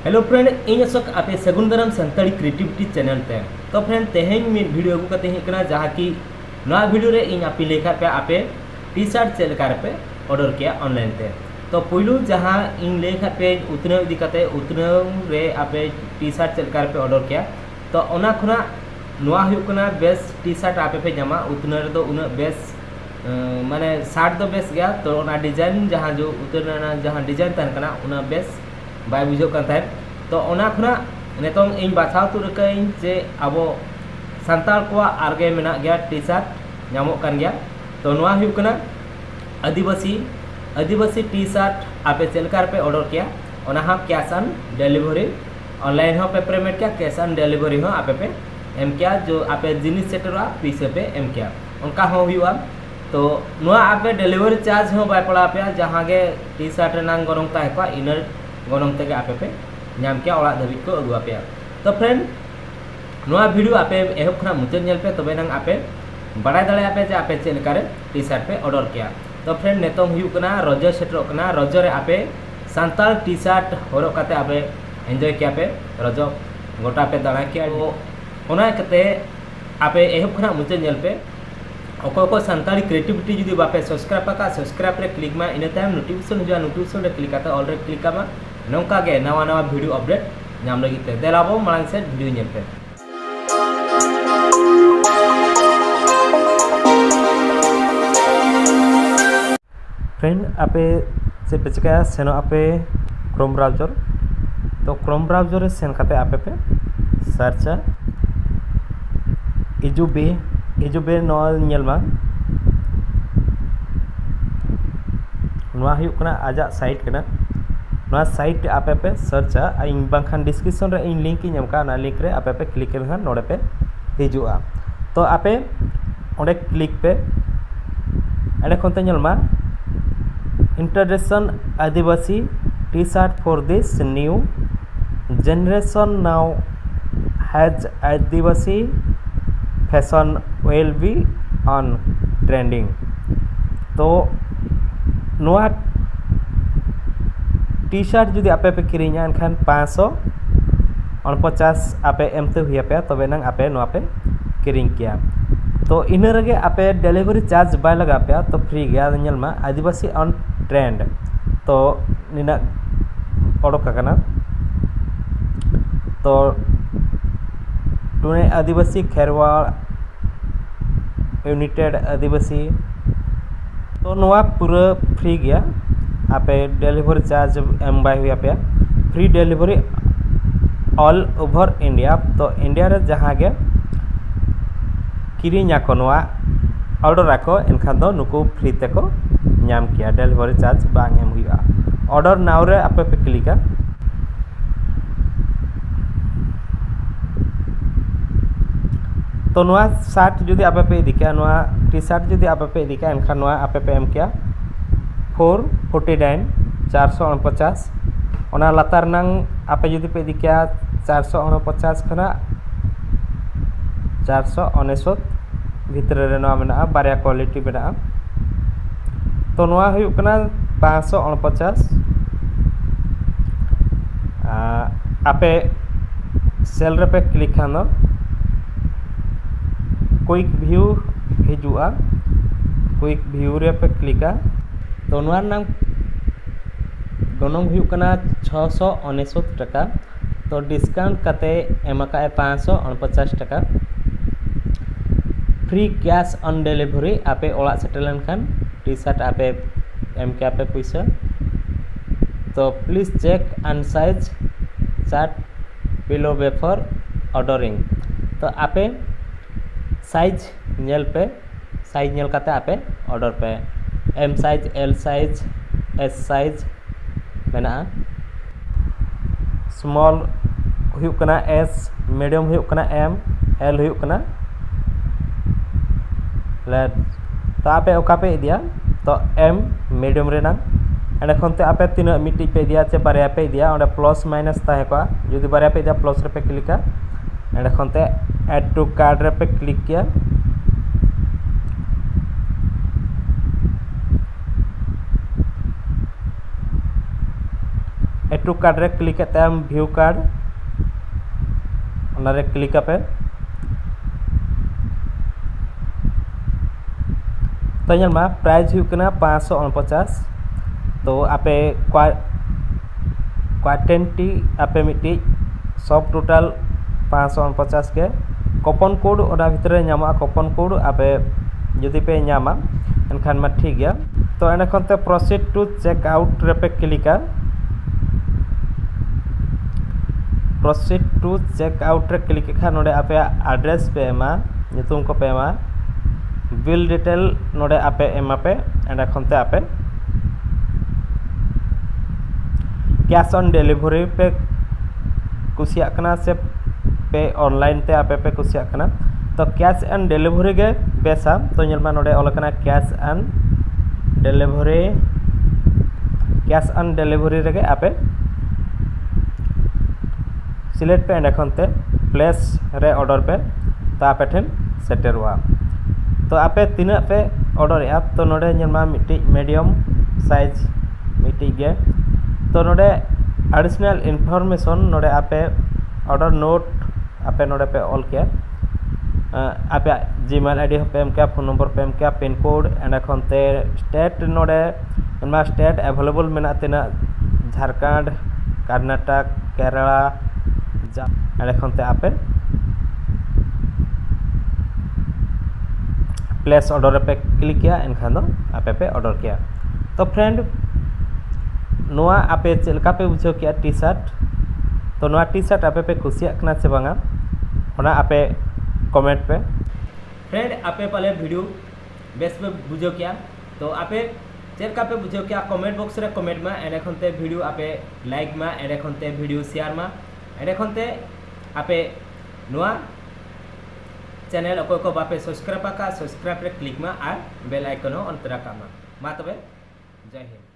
Hello friend in Ashok आपे सगुन दाराम Santali creativity channel ते तो फ्रेंड तेहें मिड वीडियो अगू कते हे कना जहाँ की नवा वीडियो रे इन आपे लेखा पे आपे टी शर्ट चेल कार पे ऑर्डर किया ऑनलाइन ते तो पुलू जहाँ इन लेखा पे उतने इदी कते उतने रे आपे टी शर्ट चेल कार पे ऑर्डर किया तो ओना खुना नवा हुयु कना बेस टी शर्ट आपे पे जमा उतने रे दो उन बेस माने शर्ट दो बेस गया तो ओना डिजाइन जहाँ जो उतने जहाँ डिजाइन तहन कना उना बेस बाय बुझो kan तो ओना खुना नेतों इन बाछाव तुरकाइन जे अबो संताल को आरगे मेना गया टी शर्ट नामो कान गया तो नवा हुयु कना आदिवासी टी शर्ट आपे चेलकार पे ऑर्डर किया ओना हा कैश ऑन डिलीवरी ऑनलाइन हो पे पेमेंट किया कैश ऑन डिलीवरी हो आपे पे एम किया जो आपे जिनिस सेटरवा पीछे पे एम किया उनका हो हुआ तो नवा आपे डिलीवरी चार्ज हो बाय पड़ा पे जहां गे टी शर्ट नांग गरम ता है इनर गरम तक आपे पे नाम किया ओड़ा धाबिज को अगुआ पे तो फ्रेंड नवा वीडियो आपे एहब खना मुचाद नेल पे तबे नंग आपे बड़ाय दाड़े आपे जे आपे चेल करे टी शर्ट पे ऑर्डर किया तो फ्रेंड नेतों हुयु कना रजो सेटरो कना रजो रे आपे सांताल टी शर्ट हरो काते आपे एंजॉय किया पे रजो गोटा पे दाड़ा किया ओना कते आपे एहब खना मुचाद नेल पे अको को संताली क्रिएटिविटी जुदी बापे सब्सक्राइब का सब्सक्राइब रे क्लिक मा इन टाइम नोटिफिकेशन हुआ नोटिफिकेशन रे क्लिक करते ऑलरेडी क्लिक का नौका गे नवा नवा वीडियो अपडेट नाम लगी ते देलाबो मांग से वीडियो नेल पे फ्रेंड आपे से पेचका सेनो आपे क्रोम ब्राउजर तो क्रोम ब्राउजर रे सेन खाते आपे पे सर्च इजुबे नॉल नेलमा नवा हुयु कना आजा साइट कना नवा साइट आपे पे सर्च इन बांखान डिस्क्रिप्शन रे इन लिंक इन एमका ना लिंक रे आपे पे क्लिक करखान नोडे पे हिजुआ तो आपे ओडे क्लिक पे एडे कोनते नेलमा introduction Adivasi T shirt for this new generation now has Adivasi fashion will be on trending तो नोआ टी शर्ट जुदी आपे पे किरिङा एनखान 549 आपे एमते हुई पे तबे नंग आपे नोआ पे किरिङ किया तो इन रगे आपे डिलीवरी चार्ज बाय लगा पे तो फ्री गया नेलमा आदिवासी ऑन ट्रेंड तो निना ओडोक काना तो टुने आदिवासी खेरवाड़ यूनाइटेड आदिवासी तो नोआ पूरा फ्री गया आपे डिलीवरी चार्ज एम बाय हुआ पे free delivery all over India तो इंडिया रे जहाँ गे किरिङा को नोआ ऑर्डर आको एनखान दो नुको फ्री तेको नाम किया डिलीवरी चार्ज बांग एम हुआ ऑर्डर नाउ रे आपे पे क्लिका तो नोआ शर्ट जुदी आपे पे इदिका नोआ टी शर्ट जुदी आपे पे इदिका एनखान नोआ आपे पे एम किया 449 449 ओना लातार नंग आपे जुदी पे इदिका 449 खना 499 भितर रे नोआ मेना बारिया क्वालिटी मेना तो नोआ हुयु कना 549 आपे सेल रे पे क्लिक खानो क्विक व्यू हिजुआ क्विक व्यू रे पे क्लिका तो नोआ नाम गनंग हुयु कना 669 टका तो डिस्काउंट कते एमका 549 टका फ्री कैश ऑन डिलीवरी आपे ओला सेटलन खान टी शर्ट आपे एम के आपे पैसा तो please check and size chart below before ordering तो आपे साइज नेल पे साइज नेल काते आपे ऑर्डर पे M size L size S size मेना स्मॉल हुयु कना एस मीडियम हुयु कना एम एल हुयु कना लेट तो आपे ओका पे दिया तो एम मीडियम रे नांग एंड खनते आपे तीन मिट्टी पे दिया चे बारे पे दिया ओंडे प्लस माइनस ताहे को जुदी बारे पे दिया प्लस रे पे क्लिका एंड खनते ऐड टू कार्ड रे पे क्लिक किया ऐड टू कार्ड रे क्लिक ताम व्यू कार्ड रे क्लिक पे तो ᱧᱮᱞᱢᱟ प्राइज हुई 549 तो आपे क्वांटिटी आपे मिट्टी सब टोटल 549 के कूपन कोड और भितर नामा कूपन कोड आपे जुदी पे नामा एनखान मा ठीक गया तो एनखनते प्रोसीड टू चेक आउट रे पे क्लिका प्रोसीड टू चेक आउट रे क्लिक खान नोडे आपे एड्रेस पे एमा नितुम को पे एमा बिल डिटेल नोडे आपे एमा पे एनखनते आपे कैश ऑन डिलीवरी पे कुसिया कना से पे ऑनलाइन ते आपे पे कुसिया कना तो कैश एंड डिलीवरी के पैसा तो ᱧᱮᱞᱢᱟ नोडे ऑल कना कैश एंड डिलीवरी रे आपे सिलेक्ट पे एंडखनते प्लेस रे ऑर्डर पे तो आपे ठेन सेटर हुआ तो आपे तीना पे ऑर्डर या तो नोडे ᱧᱮᱞᱢᱟ मिट्टी मीडियम साइज मिट्टी गे तो नोडे एडिशनल इन्फॉर्मेशन नोडे आपे ऑर्डर नोट आपे नोडे पे ऑल के आपे जीमेल आईडी पे एम क्या फोन नंबर पे एम क्या पिन कोड एंडखनते स्टेट नोडे ᱧᱮᱞᱢᱟ स्टेट अवेलेबल मेना तिना झारखंड कर्नाटक केरला एंडखनते आपे प्लेस ऑर्डर पे क्लिक किया एनखान दो आपे पे ऑर्डर किया तो फ्रेंड नोआ आपे चलका पे बुझो किया टी शर्ट तो नोआ टी शर्ट आपे पे खुशिया कना से बांगा ओना आपे कमेंट पे फ्रेंड आपे पहले वीडियो बेस पे बुझो किया तो आपे चलका पे बुझो किया कमेंट बॉक्स रे कमेंट में एनेखनते वीडियो आपे लाइक में एनेखनते वीडियो शेयर में एनेखनते आपे नोआ चैनल अकोय को बापे सब्सक्राइब का सब्सक्राइब रे क्लिक में और बेल आइकन ऑन तरा का मा तबे जय हिंद।